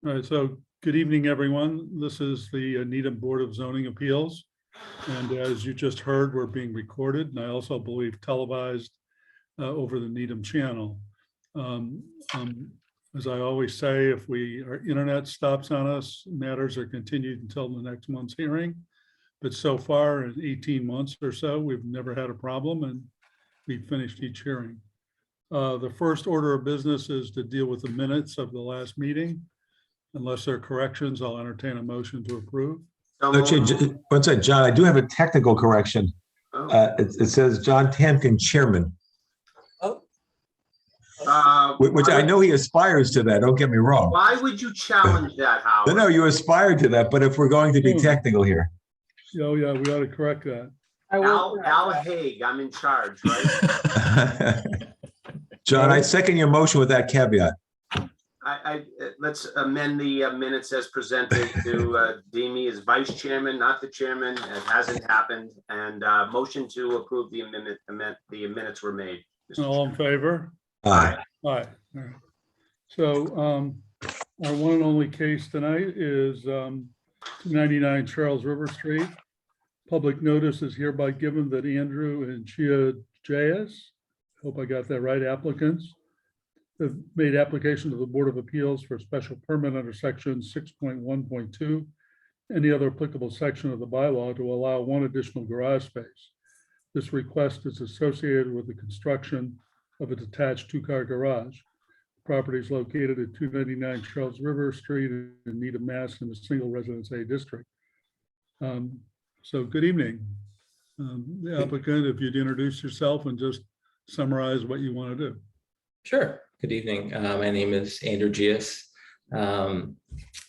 All right, so good evening, everyone. This is the Needham Board of Zoning Appeals. And as you just heard, we're being recorded, and I also believe televised over the Needham channel. As I always say, if our internet stops on us, matters are continued until the next month's hearing. But so far, in 18 months or so, we've never had a problem, and we've finished each hearing. The first order of business is to deal with the minutes of the last meeting. Unless there are corrections, I'll entertain a motion to approve. Actually, one second, John, I do have a technical correction. It says John Tamkin, Chairman. Which I know he aspires to that, don't get me wrong. Why would you challenge that, Howard? No, you aspire to that, but if we're going to be technical here. Oh, yeah, we ought to correct that. Al Haig, I'm in charge, right? John, I second your motion with that caveat. Let's amend the minutes as presented to deem me as vice chairman, not the chairman. It hasn't happened. And motion to approve the minutes were made. All in favor? Aye. Aye. All right. So our one and only case tonight is 299 Charles River Street. Public notice is hereby given that Andrew and Chia J.S., hope I got that right, applicants, have made application to the Board of Appeals for a special permit under section 6.1.2, any other applicable section of the bylaw to allow one additional garage space. This request is associated with the construction of a detached two-car garage. The property is located at 299 Charles River Street in Needham, Mass. In the single residence A district. So good evening. The applicant, if you'd introduce yourself and just summarize what you want to do. Sure. Good evening. My name is Andrew Gias, and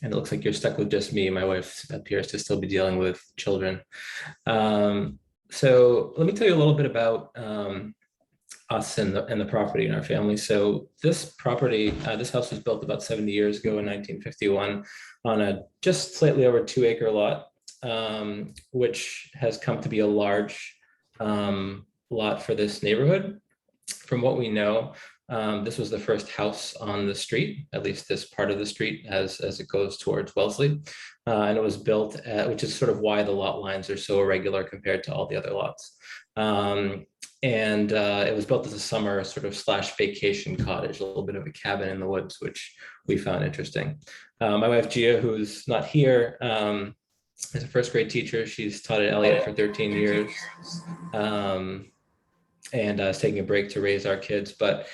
it looks like you're stuck with just me. My wife appears to still be dealing with children. So let me tell you a little bit about us and the property in our family. So this property, this house was built about 70 years ago in 1951 on a just slightly over 2-acre lot, which has come to be a large lot for this neighborhood. From what we know, this was the first house on the street, at least this part of the street as it goes towards Wellesley. And it was built at, which is sort of why the lot lines are so irregular compared to all the other lots. And it was built as a summer sort of / vacation cottage, a little bit of a cabin in the woods, which we found interesting. My wife Gia, who's not here, is a first grade teacher. She's taught at Elliott for 13 years. And is taking a break to raise our kids. But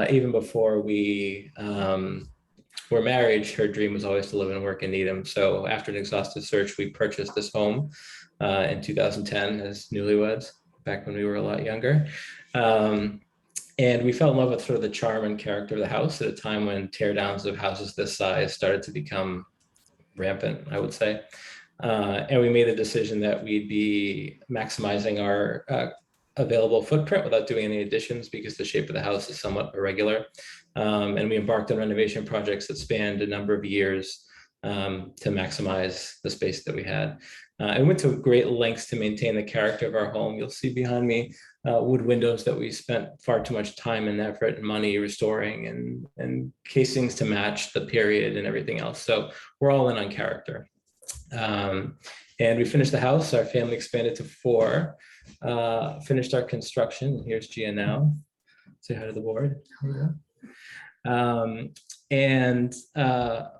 even before we were married, her dream was always to live and work in Needham. So after an exhaustive search, we purchased this home in 2010 as newlyweds, back when we were a lot younger. And we fell in love with sort of the charm and character of the house at a time when teardowns of houses this size started to become rampant, I would say. And we made the decision that we'd be maximizing our available footprint without doing any additions because the shape of the house is somewhat irregular. And we embarked on renovation projects that spanned a number of years to maximize the space that we had. I went to great lengths to maintain the character of our home. You'll see behind me wood windows that we spent far too much time and effort and money restoring, and casings to match the period and everything else. So we're all in on character. And we finished the house. Our family expanded to 4. Finished our construction. Here's Gia now. Say hi to the board. And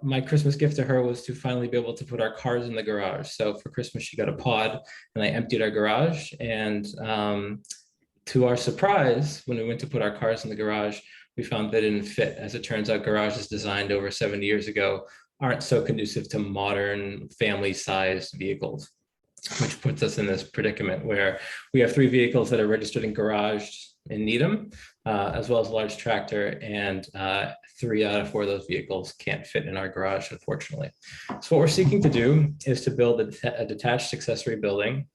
my Christmas gift to her was to finally be able to put our cars in the garage. So for Christmas, she got a pod, and I emptied our garage. And to our surprise, when we went to put our cars in the garage, we found they didn't fit. As it turns out, garages designed over 70 years ago aren't so conducive to modern family-sized vehicles, which puts us in this predicament where we have 3 vehicles that are registered and garaged in Needham, as well as a large tractor, and 3 out of 4 of those vehicles can't fit in our garage, unfortunately. So what we're seeking to do is to build a detached accessory building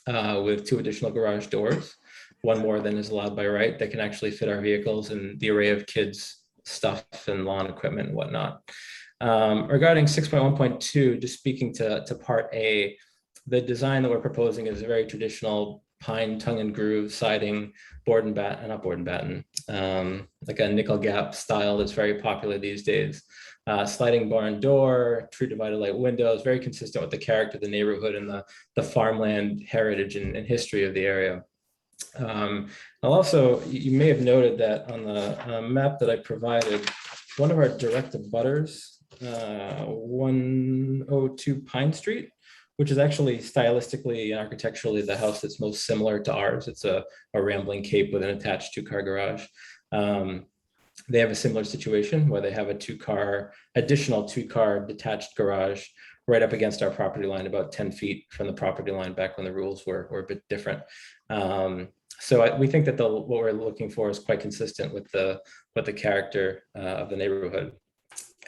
with 2 additional garage doors, 1 more than is allowed by right, that can actually fit our vehicles and the array of kids' stuff and lawn equipment and whatnot. Regarding 6.1.2, just speaking to part A, the design that we're proposing is a very traditional pine tongue and groove siding, board and batten, not board and batten, like a nickel gap style that's very popular these days. Sliding barn door, true divided light windows, very consistent with the character of the neighborhood and the farmland heritage and history of the area. I'll also, you may have noted that on the map that I provided, one of our direct abutters, 102 Pine Street, which is actually stylistically and architecturally the house that's most similar to ours. It's a rambling cape with an attached two-car garage. They have a similar situation where they have a additional two-car detached garage right up against our property line, about 10 feet from the property line back when the rules were a bit different. So we think that what we're looking for is quite consistent with the character of the neighborhood.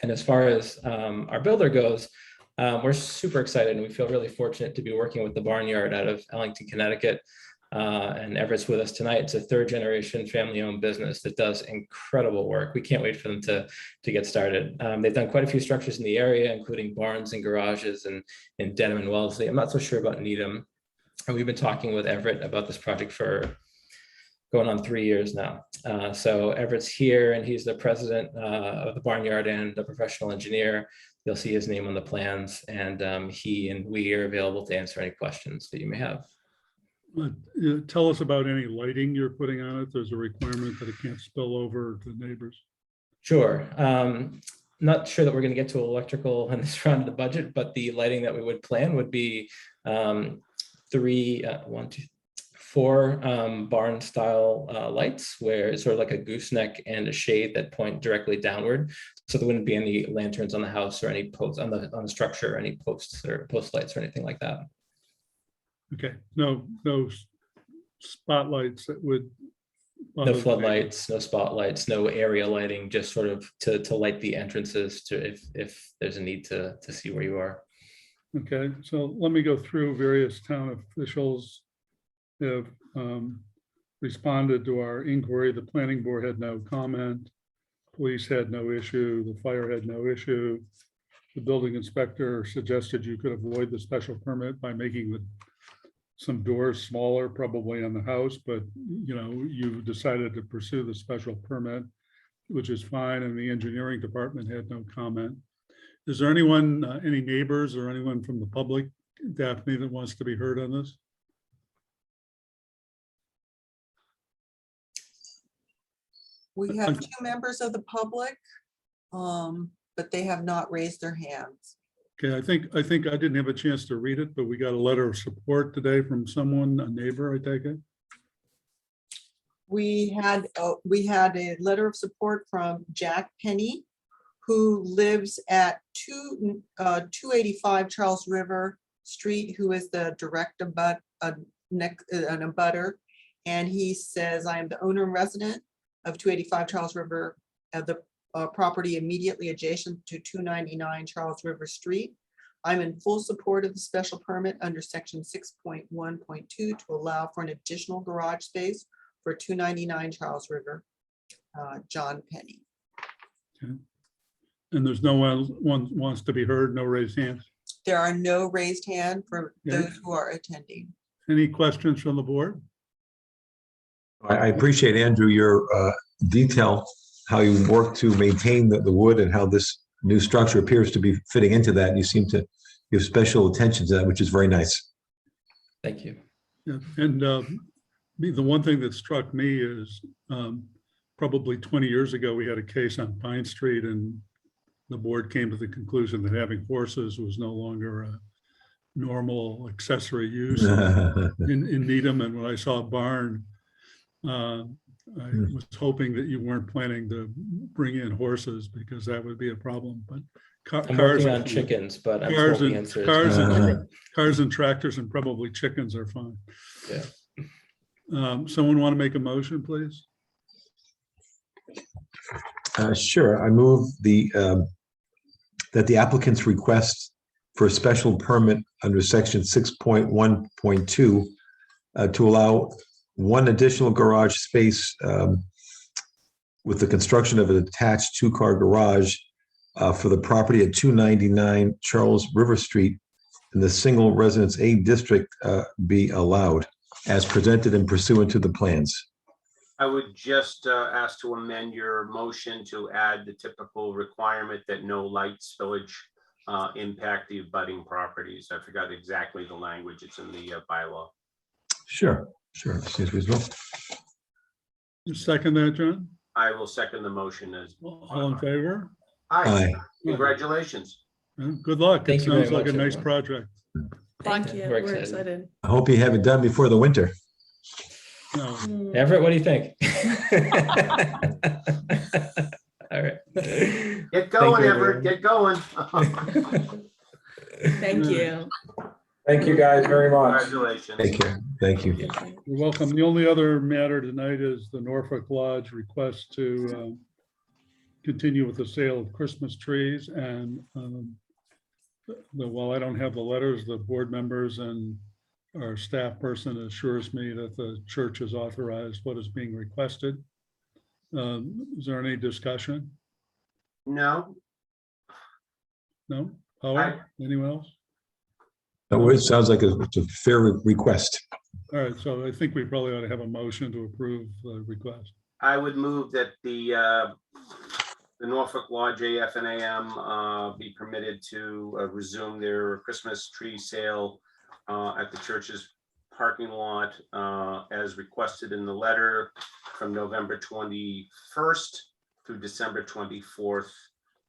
And as far as our builder goes, we're super excited and we feel really fortunate to be working with the Barnyard out of Ellington, Connecticut. And Everett's with us tonight. It's a third-generation family-owned business that does incredible work. We can't wait for them to get started. They've done quite a few structures in the area, including barns and garages in Dedham and Wellesley. I'm not so sure about Needham. And we've been talking with Everett about this project for going on 3 years now. So Everett's here and he's the president of the Barnyard and a professional engineer. You'll see his name on the plans, and he and we are available to answer any questions that you may have. Tell us about any lighting you're putting on it. There's a requirement that it can't spill over to neighbors. Sure. Not sure that we're going to get to electrical in this round of the budget, but the lighting that we would plan would be 4 barn style lights, where it's sort of like a gooseneck and a shade that point directly downward. So there wouldn't be any lanterns on the house or any posts on the structure, or any posts or post lights or anything like that. Okay, no spotlights that would. No floodlights, no spotlights, no area lighting, just sort of to light the entrances to if there's a need to see where you are. Okay, so let me go through various town officials have responded to our inquiry. The planning board had no comment. Police had no issue. The fire had no issue. The building inspector suggested you could avoid the special permit by making some doors smaller, probably on the house, but you decided to pursue the special permit, which is fine. And the engineering department had no comment. Is there anyone, any neighbors or anyone from the public, Daphne, that wants to be heard on this? We have 2 members of the public, but they have not raised their hands. Okay, I think I didn't have a chance to read it, but we got a letter of support today from someone, a neighbor, I take it. We had a letter of support from Jack Penny, who lives at 285 Charles River Street, who is the direct abutter. And he says, I am the owner and resident of 285 Charles River, the property immediately adjacent to 299 Charles River Street. I'm in full support of the special permit under section 6.1.2 to allow for an additional garage space for 299 Charles River. John Penny. Okay. And there's no one wants to be heard, no raised hands? There are no raised hand for Okay. those who are attending. Any questions from the board? I appreciate, Andrew, your detail, how you work to maintain the wood and how this new structure appears to be fitting into that. You seem to give special attention to that, which is very nice. Thank you. Yeah, and the one thing that struck me is probably 20 years ago, we had a case on Pine Street and the board came to the conclusion that having horses was no longer a normal accessory use in Needham. And when I saw a barn, I was hoping that you weren't planning to bring in horses because that would be a problem, but I'm working on chickens, but I'm told the answer is cars and tractors and probably chickens are fine. Yeah. Someone want to make a motion, please? Sure. I move that the applicant's request for a special permit under section 6.1.2 to allow one additional garage space with the construction of an attached 2-car garage for the property at 299 Charles River Street in the single residence A district be allowed as presented and pursuant to the plans. I would just ask to amend your motion to add the typical requirement that no light spillage impact the abutting properties. I forgot exactly the language. It's in the bylaw. Sure, seems reasonable. You second that, John? I will second the motion as. All in favor? Aye, Aye. congratulations. Good luck. It Thank you very sounds like a much, nice everyone. project. Thank you. We're We're excited. excited. I hope you have it done before the winter. No, Everett, what do you think? All right. Get going, you, Everett, everyone. get going. Thank you. Thank you guys very much. Congratulations. Take care. Thank you. you're welcome. The only other matter tonight is the Norfolk Lodge request to continue with the sale of Christmas trees. And while I don't have the letters, the board members and our staff person assures me that the church has authorized what is being requested. Is there any discussion? No, No? Howard, anyone else? No, it sounds like it's a fair request. All right, so I think we probably ought to have a motion to approve the request. I would move that the Norfolk Lodge AF and AM be permitted to resume their Christmas tree sale at the church's parking lot as requested in the letter from November 21st through December 24th.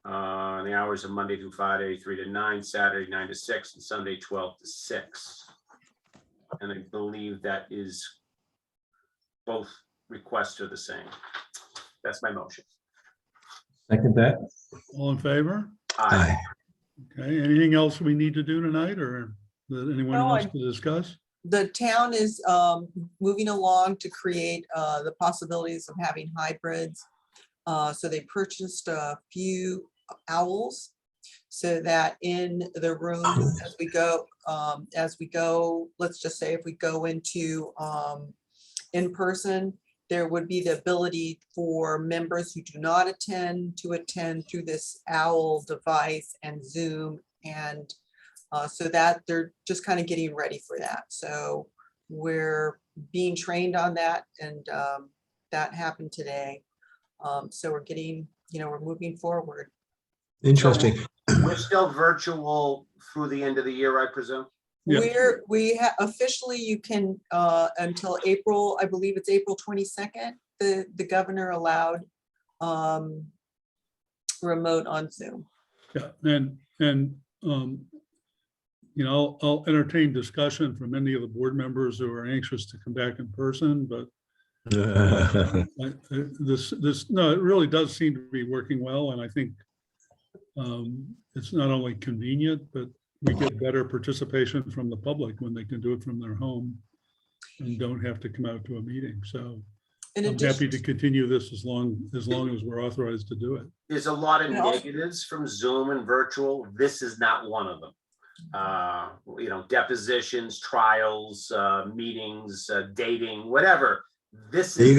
In the hours of Monday through Friday, 3 to 9, Saturday 9 to 6, and Sunday 12 to 6. And I believe that is both requests are the same. That's my motion. Second that. All in favor? Aye. Okay, anything else we need to do tonight or that anyone No, wants I- to discuss? The town is moving along to create the possibilities of having hybrids. So they purchased a few owls so that in the room as we go, let's just say if we go into in person, there would be the ability for members who do not attend to attend through this owl device and Zoom. And so that they're just kind of getting ready for that. So we're being trained on that, and that happened today. So we're getting, we're moving forward. Interesting. We're still virtual through the end of the year, I presume. Yeah. Officially, you can, until April, I believe it's April 22nd, the governor allowed remote on Zoom. Yeah, and I'll entertain discussion from any of the board members who are anxious to come back in person, but no, it really does seem to be working well, and I think it's not only convenient, but we get better participation from the public when they can do it from their home and don't have to come out to a meeting. So In I'm happy addition, to continue this as long as we're authorized to do it. There's a lot of And also- negatives from Zoom and virtual. This is not one of them. Depositions, trials, meetings, dating, whatever. This is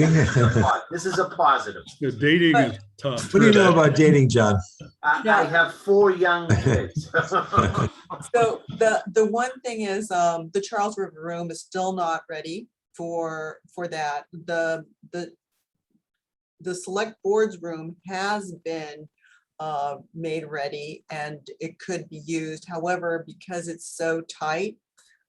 this is a positive. Yeah, dating is tough. What do you know about dating, John? I have 4 young kids. so the one thing is, the Charles River Room is still not ready for that. The select board's room has been made ready and it could be used. However, because it's so tight,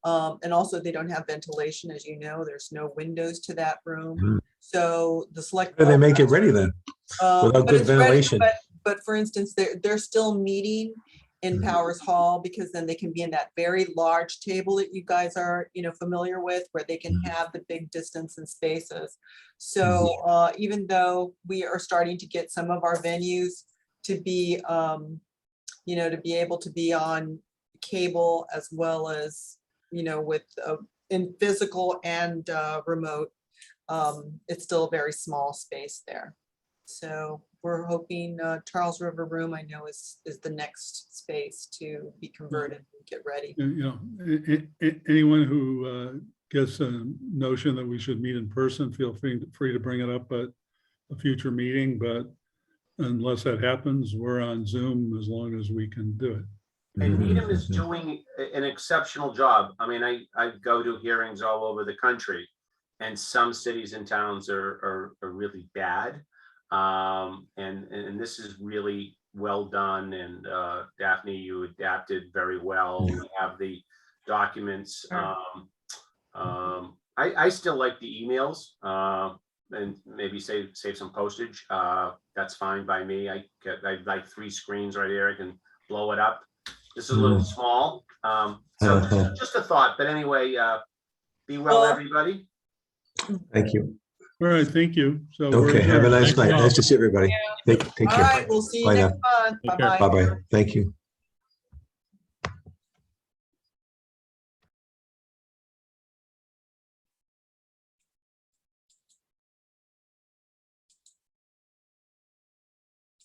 and also they don't have ventilation, as you know, there's no windows to that room. Mhm. So the select. How do they make it ready then? Without But good it's ready, ventilation? But for instance, they're still meeting in Mhm. Powers Hall because then they can be in that very large table that you guys are, familiar with, where they can Mhm. have the big distance and spaces. So even though we are starting to get some of our venues to be, to be able to be on cable as well as, with in physical and remote, it's still a very small space there. So we're hoping Charles River Room, I know, is the next space to be converted and get ready. Anyone who gets a notion that we should meet in person, feel free to bring it up at a future meeting, but unless that happens, we're on Zoom as long as we can do it. And Needham is doing an exceptional job. I mean, I go to hearings all over the country, and some cities and towns are really bad. And this is really well done, and Daphne, you adapted very well. We have the documents. I still like the emails, and maybe save some postage. That's fine by me. I like 3 screens right here. I can blow it up. This is a little small. So just a thought, but anyway, be well, Well- everybody. Thank you. All right, thank you. So. we're Okay, have a adjourned. nice Thanks, night. Tom. Nice to see everybody. Take All care. right, we'll see you Bye now. next month. Take care. Bye-bye. Bye-bye. Thank you.